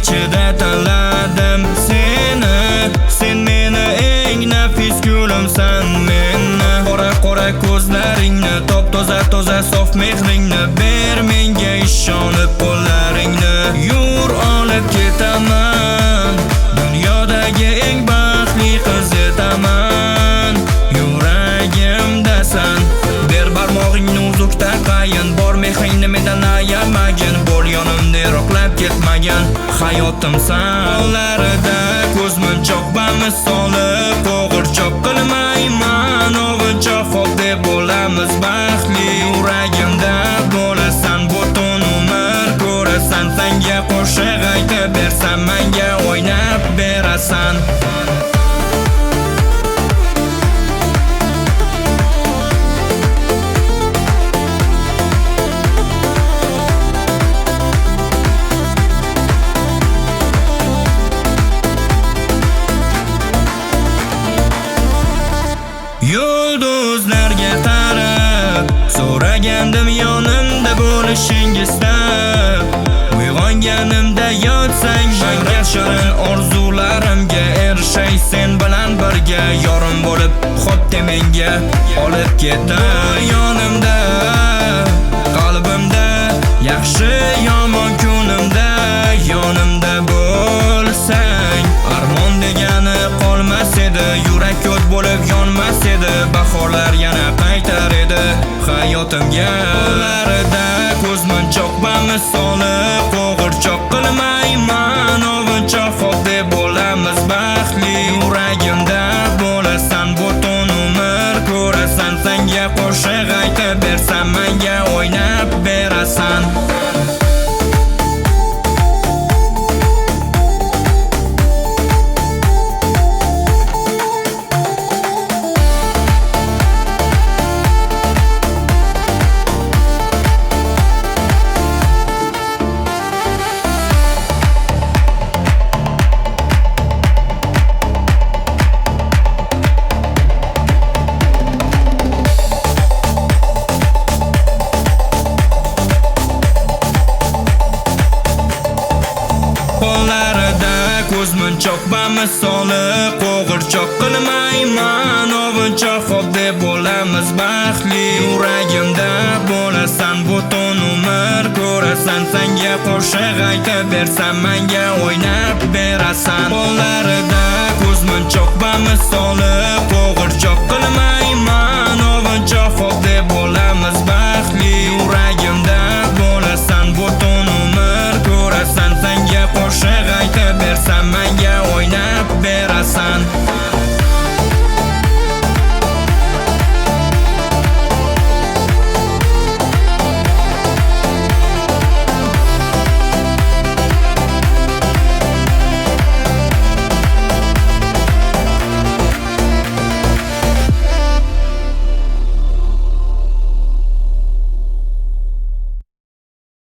ichida tanladim seni. Sen meni eng nafis gulimsan meni. Qora ko'zlaringni, top-toza sof mehringni ber menga ishonib qo'llaringni. Yur olib ketaman, dunyodagi eng baxtli qiz etaman. Yuragimdasan, ber barmog'ingni uzuk taqayin. Bor mehringni mendan ayamagin, bo'l yonimda yiroqlab ketmagan hayotimsan. Qo'llarida ko'zmunchoq bamisoli, qo'g'irchoq qilmayman o'g'irchoq deb bo'lamiz baxtli. Yuragimda bo'lasan butun umr, ko'rasan senga qo'shiq aytib bersam menga o'ynab berasan. Yulduzlarga qarab so'ragandim yonimda bo'lishingizdan. Uyg'onganimda yotsang menga shirin orzularimga erishay sen bilan birga. Yorim bo'lib xuddi menga olib ketdi yonimda, qalbimda yaxshi yomon kunimda yonimda bo'lsang. Armon degani qolmas edi, yurak ko't bo'lib yonmas edi. Bahorlar yana qaytar edi hayotimga. Qo'llarida ko'zmunchoq bamisoli, qo'g'irchoq qilmayman o'g'irchoq deb bo'lamiz baxtli. Yuragimda bo'lasan butun umr, ko'rasan senga qo'shiq aytib bersam menga o'ynab berasan. Qo'llarida ko'zmunchoq bamisoli, qo'g'irchoq qilmayman o'g'irchoq deb bo'lamiz baxtli. Yuragimda bo'lasan butun umr, ko'rasan senga qo'shiq aytib bersam menga o'ynab berasan. Qo'llarida ko'zmunchoq bamisoli,